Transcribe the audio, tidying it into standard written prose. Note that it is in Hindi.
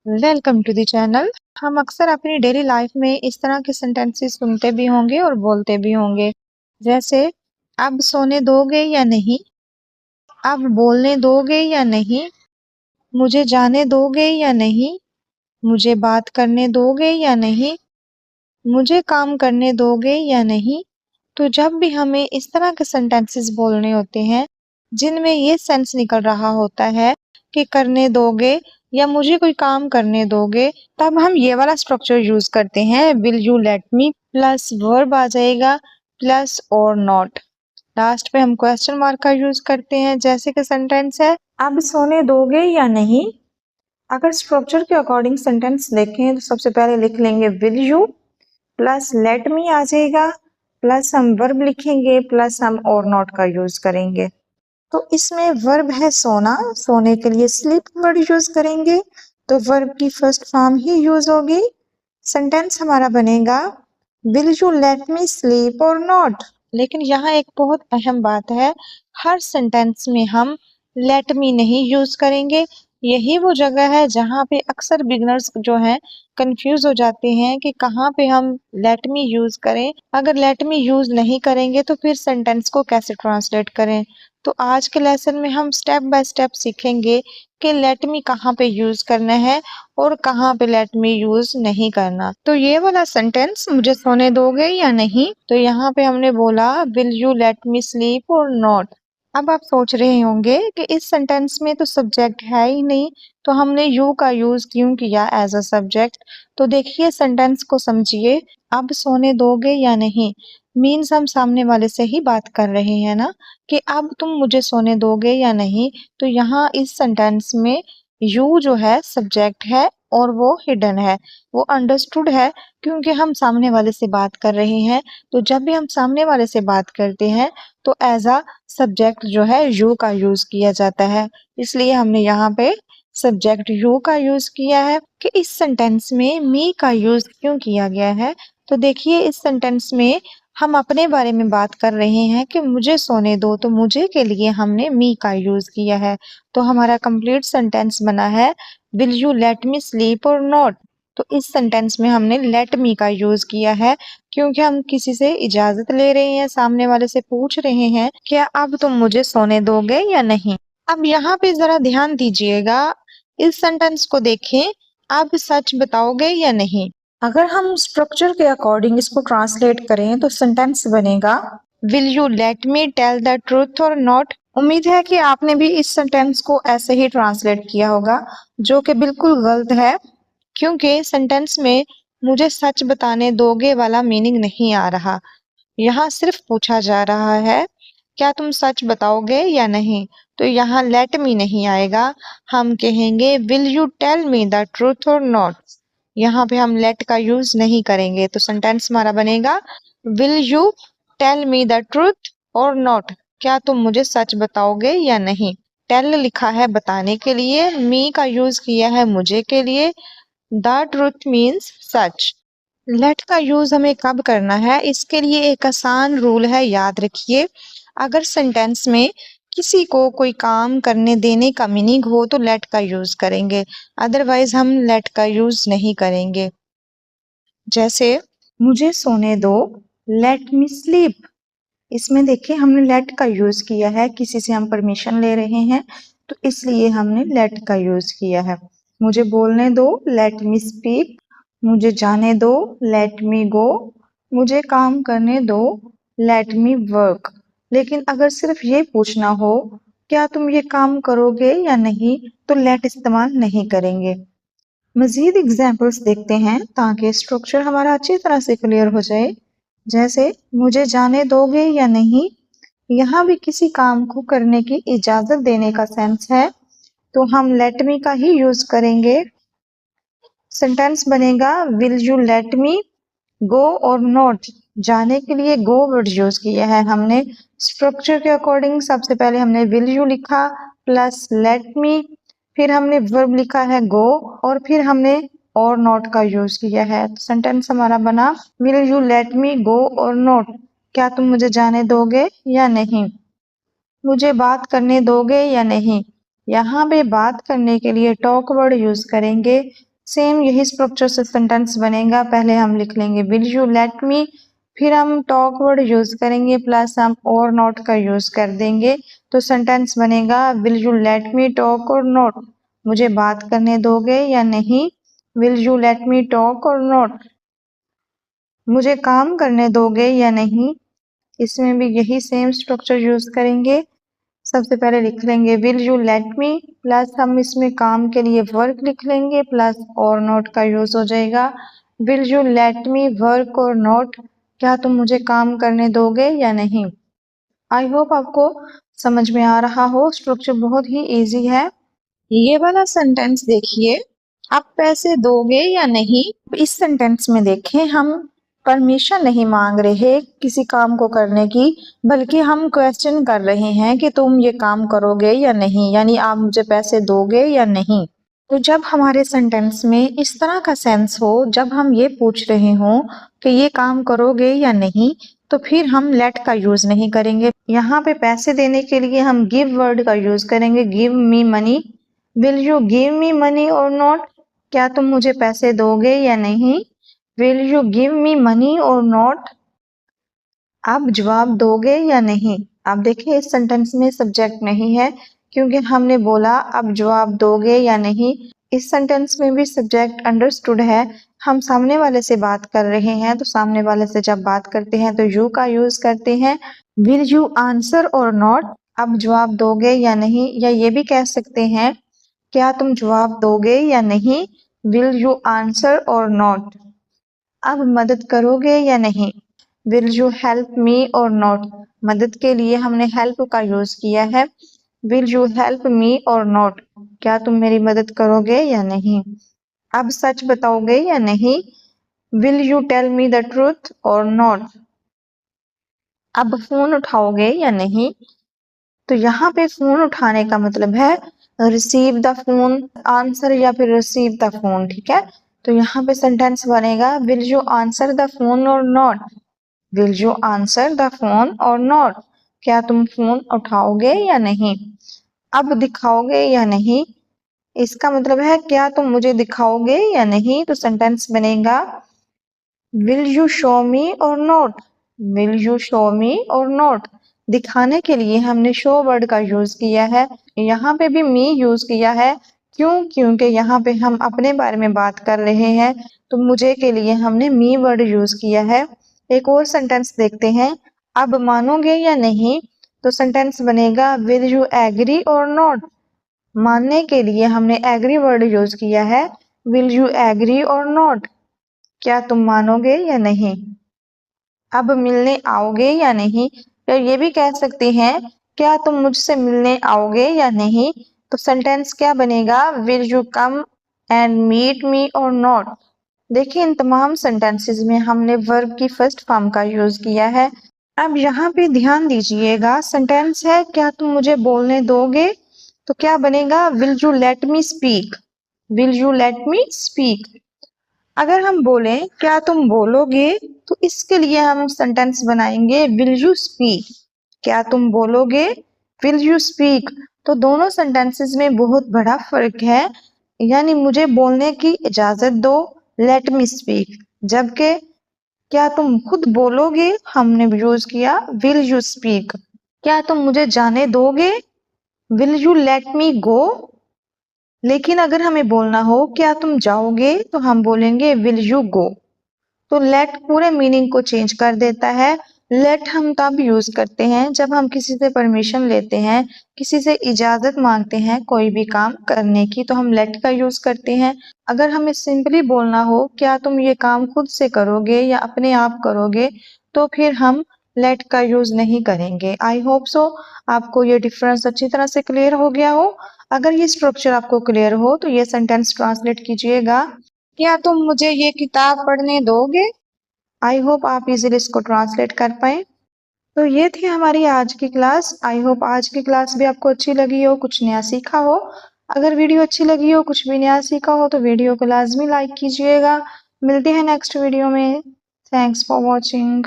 Welcome to the channel. हम अक्सर अपनी डेली लाइफ में इस तरह के सेंटेंसेस सुनते भी होंगे और बोलते भी होंगे, जैसे अब सोने दोगे या नहीं, अब बोलने दोगे या नहीं, मुझे जाने दोगे या नहीं, मुझे बात करने दोगे या नहीं, मुझे काम करने दोगे या नहीं। तो जब भी हमें इस तरह के सेंटेंसेस बोलने होते हैं जिनमें ये सेंस निकल रहा होता है कि करने दोगे या मुझे कोई काम करने दोगे, तब हम ये वाला स्ट्रक्चर यूज करते हैं, will you let me plus verb आ जाएगा प्लस और नॉट। लास्ट पे हम क्वेश्चन मार्क का यूज करते हैं, जैसे कि सेंटेंस है अब सोने दोगे या नहीं। अगर स्ट्रक्चर के अकॉर्डिंग सेंटेंस देखें तो सबसे पहले लिख लेंगे will you plus let me आ जाएगा, प्लस हम वर्ब लिखेंगे, प्लस हम और नॉट का यूज करेंगे। तो इसमें वर्ब है सोना, सोने के लिए स्लीप वर्ड यूज करेंगे, तो वर्ब की फर्स्ट फॉर्म ही यूज होगी। सेंटेंस हमारा बनेगा will you let me sleep और नॉट। लेकिन यहाँ एक बहुत अहम बात है, हर सेंटेंस में हम लेट मी नहीं यूज करेंगे। यही वो जगह है जहाँ पे अक्सर बिगनर्स जो हैं कंफ्यूज हो जाते हैं कि कहाँ पे हम लेट मी यूज करें। अगर लेट मी यूज नहीं करेंगे तो फिर सेंटेंस को कैसे ट्रांसलेट करें। तो आज के लेसन में हम स्टेप बाय स्टेप सीखेंगे कि लेट मी कहाँ पे यूज करना है और कहाँ पे लेट मी यूज नहीं करना। तो ये वाला सेंटेंस मुझे सोने दोगे या नहीं, तो यहाँ पे हमने बोला will you let me sleep और नॉट। अब आप सोच रहे होंगे कि इस सेंटेंस में तो सब्जेक्ट है ही नहीं, तो हमने यू का यूज क्यों किया एज अ सब्जेक्ट। तो देखिए सेंटेंस को समझिए, अब सोने दोगे या नहीं मीन्स हम सामने वाले से ही बात कर रहे हैं ना, कि अब तुम मुझे सोने दोगे या नहीं। तो यहाँ इस सेंटेंस में यू जो है सब्जेक्ट है और वो हिडन है, वो अंडरस्टूड है क्योंकि हम सामने वाले से बात कर रहे हैं। तो जब भी हम सामने वाले से बात करते हैं तो एज अ सब्जेक्ट जो है यू का यूज किया जाता है, इसलिए हमने यहाँ पे सब्जेक्ट यू का यूज किया है। कि इस सेंटेंस में मी का यूज क्यों किया गया है, तो देखिए इस सेंटेंस में हम अपने बारे में बात कर रहे हैं कि मुझे सोने दो, तो मुझे के लिए हमने मी का यूज किया है। तो हमारा कंप्लीट सेंटेंस बना है will you let me sleep और नॉट। तो इस सेंटेंस में हमने लेट मी का यूज किया है क्योंकि हम किसी से इजाजत ले रहे हैं, सामने वाले से पूछ रहे हैं क्या अब तुम मुझे सोने दोगे या नहीं। अब यहाँ पे जरा ध्यान दीजिएगा, इस सेंटेंस को देखें, अब सच बताओगे या नहीं। अगर हम स्ट्रक्चर के अकॉर्डिंग इसको ट्रांसलेट करें तो सेंटेंस बनेगा will you let me tell the truth or not. उम्मीद है कि आपने भी इस सेंटेंस को ऐसे ही ट्रांसलेट किया होगा, जो कि बिल्कुल गलत है, क्योंकि सेंटेंस में मुझे सच बताने दोगे वाला मीनिंग नहीं आ रहा। यहाँ सिर्फ पूछा जा रहा है क्या तुम सच बताओगे या नहीं। तो यहाँ लेट मी नहीं आएगा, हम कहेंगे will you tell me the truth or not. यहाँ पे हम लेट का यूज नहीं करेंगे, तो सेंटेंस हमारा बनेगा will you tell me the truth or not, क्या तुम मुझे सच बताओगे या नहीं। टेल लिखा है बताने के लिए, मी का यूज किया है मुझे के लिए, द ट्रूथ मीन्स सच। लेट का यूज हमें कब करना है, इसके लिए एक आसान रूल है, याद रखिए। अगर सेंटेंस में किसी को कोई काम करने देने का मीनिंग हो तो लेट का यूज करेंगे, अदरवाइज हम लेट का यूज नहीं करेंगे। जैसे मुझे सोने दो, लेट मी स्लीप। इसमें देखिए हमने लेट का यूज किया है, किसी से हम परमिशन ले रहे हैं तो इसलिए हमने लेट का यूज किया है। मुझे बोलने दो, लेट मी स्पीक। मुझे जाने दो, लेट मी गो। मुझे काम करने दो, लेट मी वर्क। लेकिन अगर सिर्फ ये पूछना हो क्या तुम ये काम करोगे या नहीं, तो लेट इस्तेमाल नहीं करेंगे। मजीद एग्जाम्पल्स देखते हैं ताकि स्ट्रक्चर हमारा अच्छी तरह से क्लियर हो जाए। जैसे मुझे जाने दोगे या नहीं, यहाँ भी किसी काम को करने की इजाजत देने का सेंस है, तो हम लेट मी का ही यूज करेंगे। सेंटेंस बनेगा विल यू लेट मी गो और नॉट। जाने के लिए गो वर्ड यूज किया है हमने। स्ट्रक्चर के अकॉर्डिंग सबसे पहले हमने विल यू लिखा प्लस लेट मी, फिर हमने वर्ब लिखा है गो और फिर हमने और नॉट का यूज किया है। तो सेंटेंस हमारा बना विल यू लेट मी गो और नॉट, क्या तुम मुझे जाने दोगे या नहीं। मुझे बात करने दोगे या नहीं, यहाँ पे बात करने के लिए टॉक वर्ड यूज करेंगे। सेम यही स्ट्रक्चर से सेंटेंस बनेगा। पहले हम लिख लेंगे विल यू लेट मी, फिर हम टॉक वर्ड यूज करेंगे प्लस हम और नॉट का यूज कर देंगे, तो सेंटेंस बनेगा will you let me talk और नॉट, मुझे बात करने दोगे या नहीं। Will you let me talk और नॉट, मुझे काम करने दोगे या नहीं। इसमें भी यही सेम स्ट्रक्चर यूज करेंगे। सबसे पहले लिख लेंगे will you let me, plus हम इसमें काम के लिए वर्क लिख लेंगे प्लस और नॉट का यूज हो जाएगा। Will you let me work और नॉट, क्या तुम मुझे काम करने दोगे या नहीं। आई होप आपको समझ में आ रहा हो। स्ट्रक्चर बहुत ही इजी है। ये वाला सेंटेंस देखिए, आप पैसे दोगे या नहीं। इस सेंटेंस में देखें, हम परमिशन नहीं मांग रहे किसी काम को करने की, बल्कि हम क्वेश्चन कर रहे हैं कि तुम ये काम करोगे या नहीं, यानी आप मुझे पैसे दोगे या नहीं। तो जब हमारे सेंटेंस में इस तरह का सेंस हो, जब हम ये पूछ रहे हों कि ये काम करोगे या नहीं, तो फिर हम लेट का यूज नहीं करेंगे। यहाँ पे पैसे देने के लिए हम गिव वर्ड का यूज करेंगे, give me money. Will you give me money और नॉट, क्या तुम मुझे पैसे दोगे या नहीं। Will you give me money और नॉट, आप जवाब दोगे या नहीं। आप देखिए इस सेंटेंस में सब्जेक्ट नहीं है, क्योंकि हमने बोला अब जवाब दोगे या नहीं। इस सेंटेंस में भी सब्जेक्ट अंडरस्टूड है, हम सामने वाले से बात कर रहे हैं, तो सामने वाले से जब बात करते हैं तो यू का यूज करते हैं। विल यू आंसर और नॉट, अब जवाब दोगे या नहीं, या ये भी कह सकते हैं क्या तुम जवाब दोगे या नहीं। विल यू आंसर और नॉट, अब मदद करोगे या नहीं। Will you help me or not, मदद के लिए हमने हेल्प का यूज किया है। Will you help me or not, क्या तुम मेरी मदद करोगे या नहीं। अब सच बताओगे या नहीं। Will you tell me the truth or not, अब फोन उठाओगे या नहीं। तो यहाँ पे फोन उठाने का मतलब है रिसीव द फोन, आंसर या फिर रिसीव द फोन, ठीक है। तो यहाँ पे सेंटेंस बनेगा will you answer the phone or not. Will you answer the phone or not, क्या तुम फोन उठाओगे या नहीं। अब दिखाओगे या नहीं, इसका मतलब है क्या तुम मुझे दिखाओगे या नहीं। तो सेंटेंस बनेगा will you show me or not. Will you show me or not, दिखाने के लिए हमने शो वर्ड का यूज किया है। यहाँ पे भी मी यूज किया है, क्यों, क्योंकि यहाँ पे हम अपने बारे में बात कर रहे हैं, तो मुझे के लिए हमने मी वर्ड यूज किया है। एक और सेंटेंस देखते हैं, अब मानोगे या नहीं। तो सेंटेंस बनेगा विल यू एग्री और नॉट, मानने के लिए हमने एग्री वर्ड यूज किया है। विल यू एग्री और नॉट, क्या तुम मानोगे या नहीं। अब मिलने आओगे या नहीं, या ये भी कह सकते हैं क्या तुम मुझसे मिलने आओगे या नहीं। तो सेंटेंस क्या बनेगा will you come and meet me or not. देखिए इन तमाम सेंटेंसेस में हमने वर्ब की फर्स्ट फॉर्म का यूज किया है। अब यहाँ पे ध्यान दीजिएगा, सेंटेंस है क्या तुम मुझे बोलने दोगे, तो क्या बनेगा will you let me speak. Will you let me speak, अगर हम बोले क्या तुम बोलोगे, तो इसके लिए हम सेंटेंस बनाएंगे विल यू स्पीक। क्या तुम बोलोगे, विल यू स्पीक। तो दोनों सेंटेंसेस में बहुत बड़ा फर्क है, यानी मुझे बोलने की इजाजत दो, लेट मी स्पीक, जबकि क्या तुम खुद बोलोगे हमने यूज किया विल यू स्पीक। क्या तुम मुझे जाने दोगे, विल यू लेट मी गो। लेकिन अगर हमें बोलना हो क्या तुम जाओगे, तो हम बोलेंगे विल यू गो। तो लेट पूरे मीनिंग को चेंज कर देता है। लेट हम तब यूज करते हैं जब हम किसी से परमिशन लेते हैं, किसी से इजाजत मांगते हैं कोई भी काम करने की, तो हम लेट का यूज करते हैं। अगर हमें सिंपली बोलना हो क्या तुम ये काम खुद से करोगे या अपने आप करोगे, तो फिर हम लेट का यूज नहीं करेंगे। आई होप सो आपको ये डिफरेंस अच्छी तरह से क्लियर हो गया हो। अगर ये स्ट्रक्चर आपको क्लियर हो तो ये सेंटेंस ट्रांसलेट कीजिएगा, क्या तुम मुझे ये किताब पढ़ने दोगे। आई होप आप इजीली इसको ट्रांसलेट कर पाए। तो ये थी हमारी आज की क्लास। आई होप आज की क्लास भी आपको अच्छी लगी हो, कुछ नया सीखा हो। अगर वीडियो अच्छी लगी हो, कुछ भी नया सीखा हो, तो वीडियो को लाजमी लाइक कीजिएगा। मिलते हैं नेक्स्ट वीडियो में। Thanks for watching.